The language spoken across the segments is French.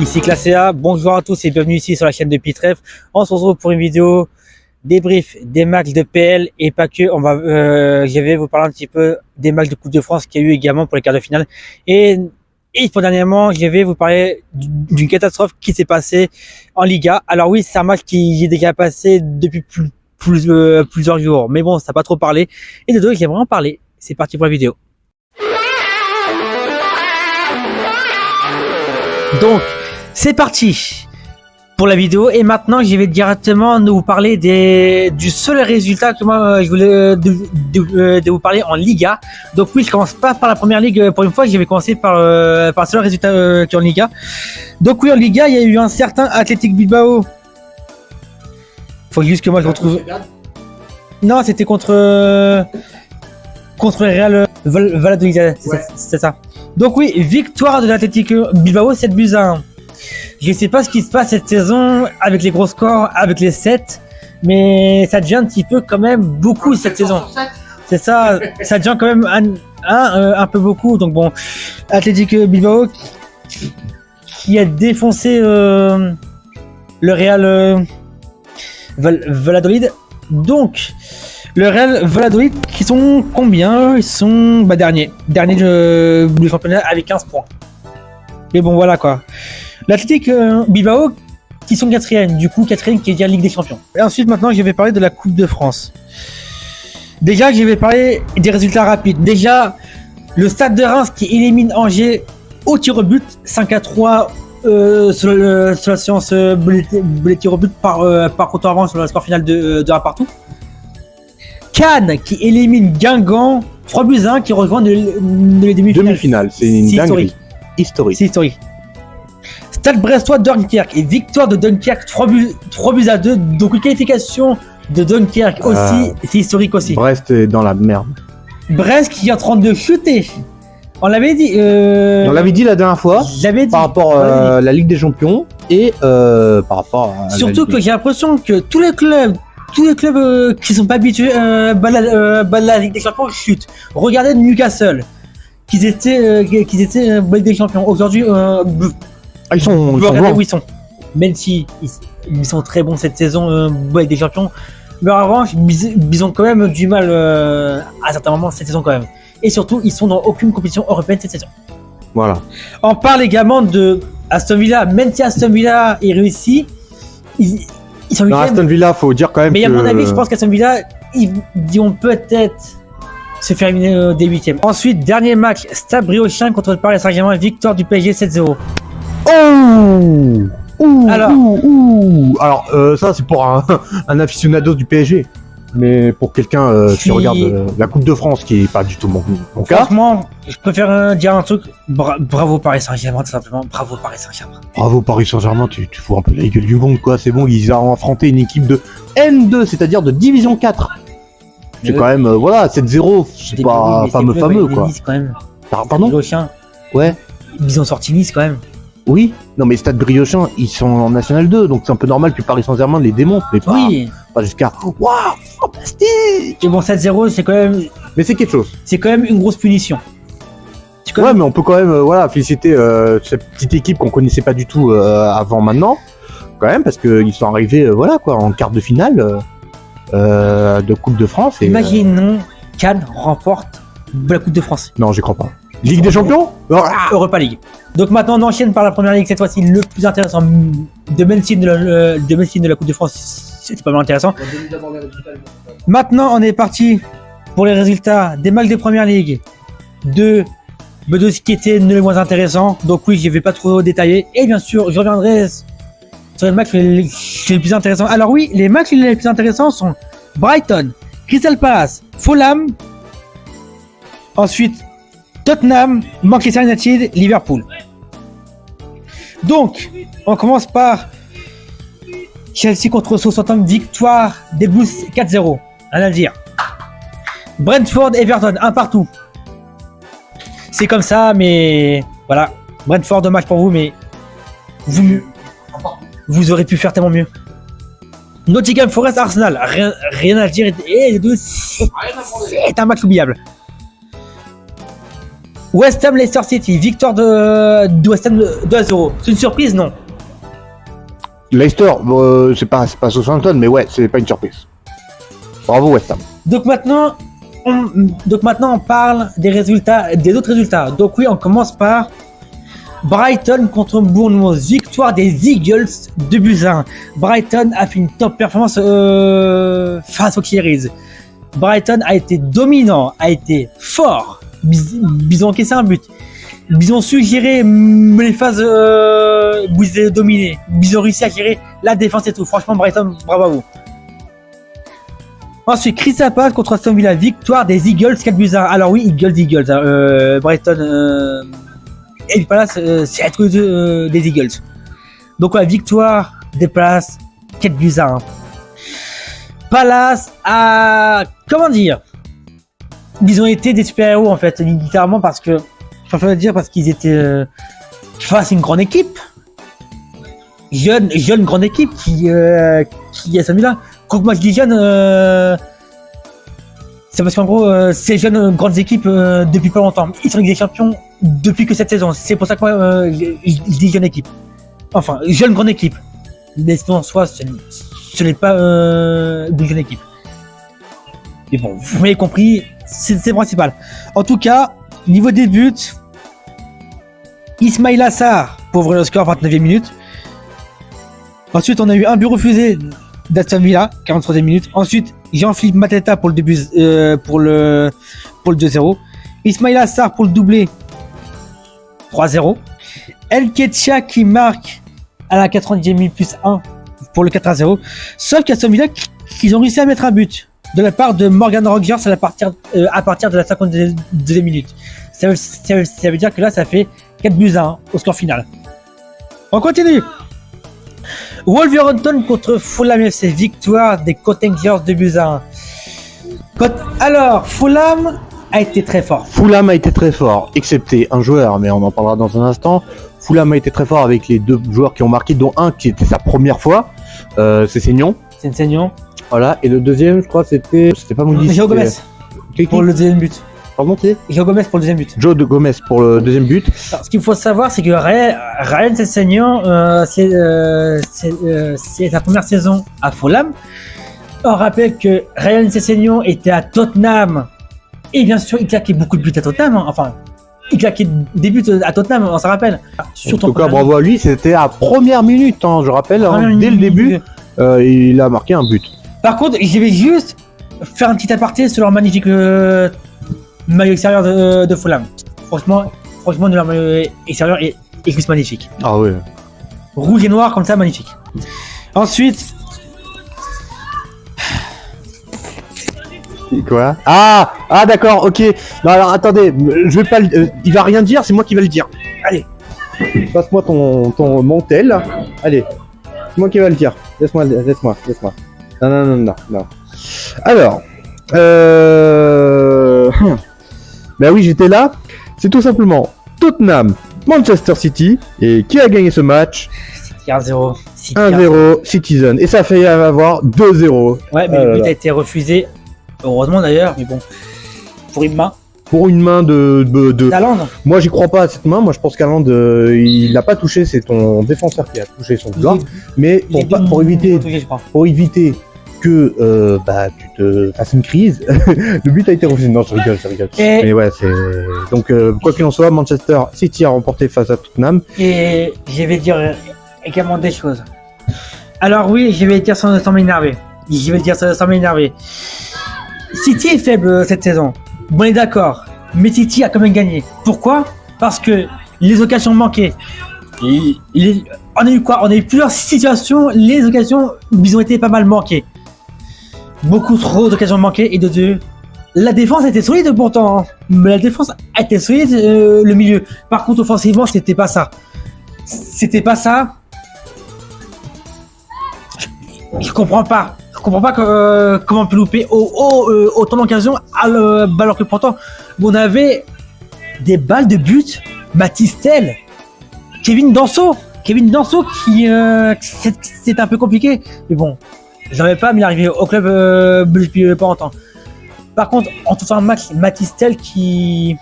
Ici Classé A, bonjour à tous et bienvenue ici sur la chaîne de Pitref. On se retrouve pour une vidéo débrief des matchs de PL et pas que. Je vais vous parler un petit peu des matchs de Coupe de France qu'il y a eu également pour les quarts de finale. Et pour dernièrement, je vais vous parler d'une catastrophe qui s'est passée en Liga. Alors oui, c'est un match qui est déjà passé depuis plusieurs jours, mais bon, ça n'a pas trop parlé. Et de deux, j'aimerais en parler. C'est parti pour la vidéo. Donc, c'est parti pour la vidéo et maintenant je vais directement vous parler du seul résultat que moi je voulais de vous parler en Liga. Donc oui, je commence pas par la première ligue pour une fois, je vais commencer par le seul résultat qui est en Liga. Donc oui, en Liga, il y a eu un certain Athletic Bilbao. Faut juste que moi je retrouve. Non, c'était contre le Real Valladolid, c'est ça. Donc oui, victoire de l'Athletic Bilbao 7-1. Je sais pas ce qui se passe cette saison avec les gros scores, avec les 7, mais ça devient un petit peu quand même beaucoup cette saison. C'est ça, ça devient quand même un peu beaucoup. Donc bon, Athletic Bilbao qui a défoncé le Real Valladolid. Donc le Real Valladolid qui sont combien? Ils sont dernier du championnat avec 15 points. Mais bon voilà quoi. L'Athletic Bilbao qui sont quatrième, du coup quatrième qui est déjà Ligue des Champions. Et ensuite maintenant je vais parler de la Coupe de France. Déjà je vais parler des résultats rapides. Déjà le Stade de Reims qui élimine Angers au tir au but 5-3 sur la séance tir au but par contre avant sur le score final de 1 partout. Cannes qui élimine Guingamp 3-1 qui rejoint les demi-finales. C'est une dinguerie historique. Stade Brestois Dunkerque et victoire de Dunkerque 3-2, donc une qualification de Dunkerque aussi, c'est historique aussi. Brest est dans la merde. Brest qui est en train de chuter. On l'avait dit. On l'avait dit la dernière fois. Par rapport à la Ligue des Champions et par rapport à. Surtout que j'ai l'impression que tous les clubs qui sont pas habitués à la Ligue des Champions chutent. Regardez Newcastle, qu'ils étaient Ligue des Champions. Aujourd'hui, ils sont regardez où ils sont. Même si ils sont très bons cette saison, Ligue des Champions. Mais en revanche, ils ont quand même du mal à certains moments cette saison quand même. Et surtout, ils sont dans aucune compétition européenne cette saison. Voilà. On parle également de Aston Villa. Même si Aston Villa est réussi, ils sont non, Aston Villa, faut dire quand même. Mais à mon avis, je pense qu'Aston Villa, ils vont peut-être se faire éliminer des huitièmes. Ensuite, dernier match, Stade Briochin contre le Paris Saint-Germain, victoire du PSG 7-0. Alors, ça c'est pour un aficionado du PSG. Mais pour quelqu'un qui regarde la Coupe de France, qui est pas du tout mon cas. Franchement, je préfère dire un truc. Bravo Paris Saint-Germain, tout simplement. Bravo Paris Saint-Germain. Bravo Paris Saint-Germain, tu fous un peu la gueule du monde, quoi. C'est bon, ils ont affronté une équipe de N2, c'est-à-dire de Division 4. C'est quand même, voilà, 7-0, c'est pas fameux, quoi. Nice, quand même. Pardon Briochin. Ouais. Ils ont sorti Nice, quand même. Oui, non mais Stade Briochin, ils sont en National 2, donc c'est un peu normal que Paris Saint-Germain les démonte, mais pas jusqu'à waouh, fantastique. Et bon, 7-0, c'est quand même. Mais c'est quelque chose. C'est quand même une grosse punition. Ouais, mais on peut quand même, féliciter cette petite équipe qu'on connaissait pas du tout avant maintenant, quand même, parce qu'ils sont arrivés, en quart de finale de Coupe de France. Et, imaginons Cannes remporte la Coupe de France. Non, j'y crois pas. Ligue des Champions, Europa League. Donc maintenant on enchaîne par la première ligue, cette fois-ci le plus intéressant de médecine de la Coupe de France, c'est pas mal intéressant. Maintenant on est parti pour les résultats des matchs de première ligue de ce qui était les moins intéressants. Donc oui, je vais pas trop détailler et bien sûr je reviendrai sur les matchs les plus intéressants. Alors oui, les matchs les plus intéressants sont Brighton, Crystal Palace, Fulham, ensuite Tottenham, Manchester United, Liverpool. Donc, on commence par Chelsea contre Southampton, victoire des Blues 4-0. Rien à dire. Brentford, Everton, 1 partout. C'est comme ça, mais voilà. Brentford, dommage pour vous, mais vous aurez pu faire tellement mieux. Nottingham Forest, Arsenal, rien à dire. Et les deux, c'est un match oubliable. West Ham Leicester City, victoire de West Ham 2-0. C'est une surprise, non? Leicester, c'est pas Southampton, mais ouais, c'est pas une surprise. Bravo West Ham. Donc maintenant, on parle des autres résultats. Donc oui, on commence par Brighton contre Bournemouth, victoire des Eagles 2-1. Brighton a fait une top performance face aux Kieries. Brighton a été dominant, a été fort. Ils ont encaissé un but. Ils ont su gérer les phases où ils étaient dominés. Ils ont réussi à gérer la défense et tout. Franchement, Brighton, bravo à vous. Ensuite, Crystal Palace contre Aston Villa, victoire des Eagles 4-1. Alors oui, Eagles. Brighton et Palace, c'est être des Eagles. Donc la victoire des Palace 4-1. Palace a, comment dire, ils ont été des super-héros en fait, littéralement parce que, parce qu'ils étaient face à une grande équipe, jeune grande équipe qui est celui-là. Quand moi je dis jeune, c'est parce qu'en gros, ces jeunes grandes équipes depuis pas longtemps, ils sont des champions depuis que cette saison. C'est pour ça que moi je dis jeune équipe. Enfin, jeune grande équipe. Mais sinon en soi, ce n'est pas une jeune équipe. Mais bon, vous m'avez compris, c'est le principal. En tout cas, niveau des buts, Ismail Assar pour ouvrir le score 29e minute. Ensuite, on a eu un but refusé d'Aston Villa, 43e minute. Ensuite, Jean-Philippe Mateta pour le début, pour le 2-0. Ismail Assar pour le doublé, 3-0. El Ketcha qui marque à la 90e minute plus 1 pour le 4-0. Sauf qu'Aston Villa, qu'ils ont réussi à mettre un but de la part de Morgan Rogers à partir de la 52e minute. Ça veut dire que là, ça fait 4-1 au score final. On continue. Wolverhampton contre Fulham FC, victoire des Cottagers 2-1. Alors, Fulham a été très fort. Fulham a été très fort, excepté un joueur, mais on en parlera dans un instant. Fulham a été très fort avec les deux joueurs qui ont marqué, dont un qui était sa première fois, c'est Seignon. C'est Seignon. Voilà, et le deuxième, je crois, c'était pas Moudi. Joe Gomez pour le deuxième but. Pardon, qui est Joe Gomez pour le deuxième but. Joe Gomez pour le deuxième but. Alors, ce qu'il faut savoir, c'est que Ryan Sessegnon, c'est sa première saison à Fulham. On rappelle que Ryan Sessegnon était à Tottenham. Et bien sûr, il claquait beaucoup de buts à Tottenham. Hein. Enfin, il claquait des buts à Tottenham, on s'en rappelle. En tout cas, bravo à lui, c'était à première minute, hein, je rappelle, dès le début, il a marqué un but. Par contre, je vais juste faire un petit aparté sur leur magnifique maillot extérieur de Fulham. Franchement, leur maillot extérieur est juste magnifique. Ah ouais. Rouge et noir comme ça, magnifique. Ensuite. Quoi? Ah d'accord, ok. Non alors attendez, je vais pas il va rien dire, c'est moi qui vais le dire. Allez. Passe-moi ton mantel. Allez. C'est moi qui vais le dire. Laisse-moi. Non. Alors. Ben oui, j'étais là. C'est tout simplement Tottenham, Manchester City. Et qui a gagné ce match? 1-0. 1-0 Citizen. Et ça fait avoir 2-0. Ouais, mais le but a été refusé. Heureusement d'ailleurs, mais bon. Pour une main. Pour une main de Haaland. Moi, j'y crois pas à cette main. Moi, je pense qu'Haaland, il l'a pas touché. C'est ton défenseur qui a touché son joueur. Mais pour éviter que tu te fasses une crise, le but a été refusé. Non, je rigole. Mais ouais, c'est donc quoi qu'il en soit, Manchester City a remporté face à Tottenham. Et je vais dire également des choses. Alors oui, je vais dire sans m'énerver. City est faible cette saison. Bon, on est d'accord. Mais City a quand même gagné. Pourquoi? Parce que les occasions manquées. On a eu quoi? On a eu plusieurs situations. Les occasions, ils ont été pas mal manquées. Beaucoup trop d'occasions manquées. Et de deux, la défense était solide pourtant. Mais la défense a été solide, le milieu. Par contre, offensivement, c'était pas ça. Je comprends pas comment on peut louper autant d'occasions alors que pourtant on avait des balles de but. Matistel, Kevin Danso qui c'est un peu compliqué, mais bon, j'en avais pas, mais il est arrivé au club depuis pas longtemps. Par contre, en tout un match, Matistel qui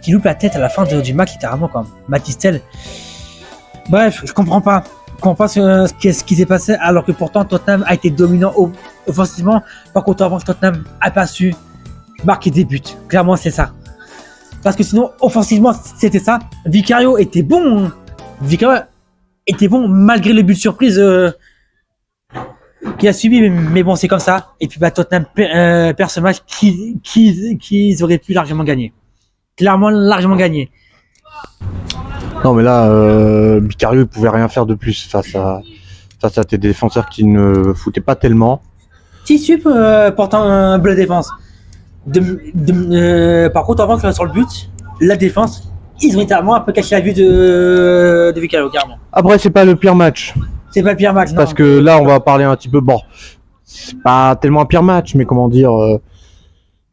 qui loupe la tête à la fin du match, littéralement, quand même. Matistel. Bref, je comprends pas. Je comprends pas ce qui s'est passé, alors que pourtant Tottenham a été dominant offensivement. Par contre, avant que Tottenham a pas su marquer des buts. Clairement, c'est ça. Parce que sinon, offensivement, c'était ça. Vicario était bon. Vicario était bon malgré le but surprise qu'il a subi. Mais bon, c'est comme ça. Et puis, Tottenham perd ce match qu'ils auraient pu largement gagner. Clairement, largement gagner. Non, mais là, Vicario, il pouvait rien faire de plus face à tes défenseurs qui ne foutaient pas tellement. Tissu, pourtant, un bleu défense. Par contre, avant que sur le but, la défense, ils ont littéralement un peu caché la vue de Vicario, carrément. Après, c'est pas le pire match. C'est pas le pire match, non. Parce que là, on va parler un petit peu. Bon, c'est pas tellement un pire match, mais comment dire,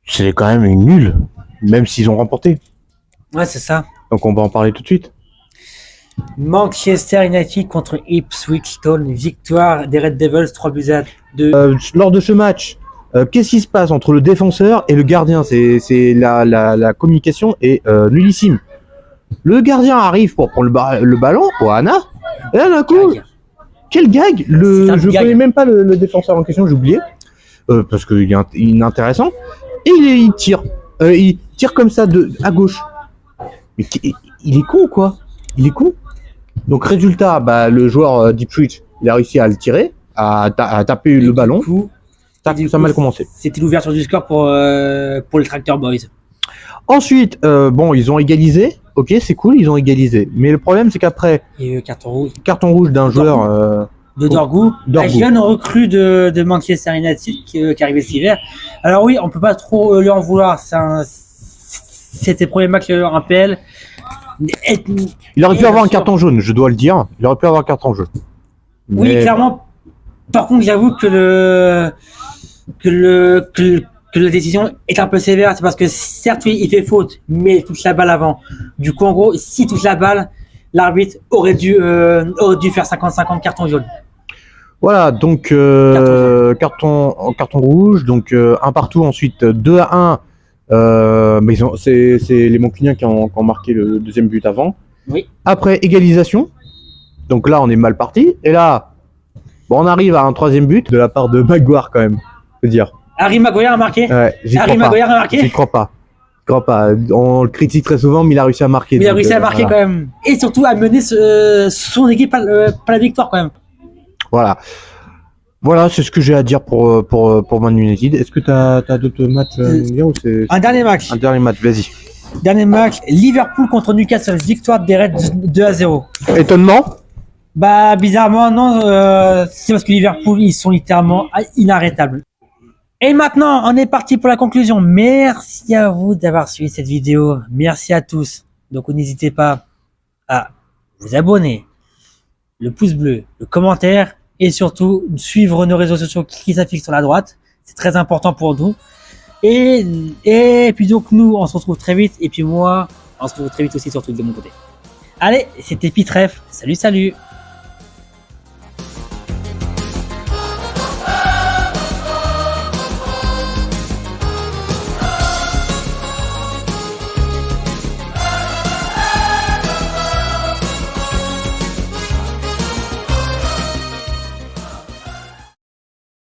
c'est quand même une nulle, même s'ils ont remporté. Ouais, c'est ça. Donc, on va en parler tout de suite. Manchester United contre Ipswich Town, victoire des Red Devils 3-2. Lors de ce match, qu'est-ce qui se passe entre le défenseur et le gardien? C'est la communication est nullissime. Le gardien arrive pour prendre le ballon pour Anna, et là d'un coup, quel gag! Je connais même pas le défenseur en question, j'ai oublié, parce qu'il est inintéressant. Et il tire comme ça à gauche. Mais il est con quoi? Il est con. Donc résultat, le joueur d'Ipswich, il a réussi à le tirer, à taper le ballon. Ça a mal commencé. C'était l'ouverture du score pour les Tractor Boys. Ensuite, ils ont égalisé. Ok, c'est cool, ils ont égalisé. Mais le problème, c'est qu'après, carton rouge d'un joueur de Dorgu, un jeune recrue de Manchester United qui arrivait cet hiver. Alors oui, on peut pas trop lui en vouloir. C'était le premier match en PL. Il aurait pu avoir un carton jaune, je dois le dire. Il aurait pu avoir un carton jaune. Oui, clairement. Par contre, j'avoue que la décision est un peu sévère. C'est parce que certes, oui, il fait faute, mais il touche la balle avant. Du coup, en gros, s'il touche la balle, l'arbitre aurait dû faire 50-50 carton jaune. Voilà, donc carton rouge, donc un partout, ensuite 2-1. Mais c'est les Moncuniens qui ont marqué le deuxième but avant. Oui. Après égalisation, donc là on est mal parti. Et là, on arrive à un troisième but de la part de Maguire quand même, je veux dire. Harry Maguire a marqué. Ouais, j'y crois pas. On le critique très souvent, mais il a réussi à marquer. Il a réussi à marquer quand même, et surtout à mener son équipe à la victoire quand même. Voilà, c'est ce que j'ai à dire pour Man United. Est-ce que t'as d'autres matchs à nous dire ou c'est... Un dernier match. Un dernier match, vas-y. Dernier match, Liverpool contre Newcastle, victoire des Reds 2-0. Étonnement? Bizarrement, non, c'est parce que Liverpool, ils sont littéralement inarrêtables. Et maintenant, on est parti pour la conclusion. Merci à vous d'avoir suivi cette vidéo. Merci à tous. Donc, n'hésitez pas à vous abonner, le pouce bleu, le commentaire, et surtout suivre nos réseaux sociaux qui s'affichent sur la droite. C'est très important pour nous. Et puis donc nous, on se retrouve très vite. Et puis moi, on se retrouve très vite aussi surtout de mon côté. Allez, c'était Pitref. Salut.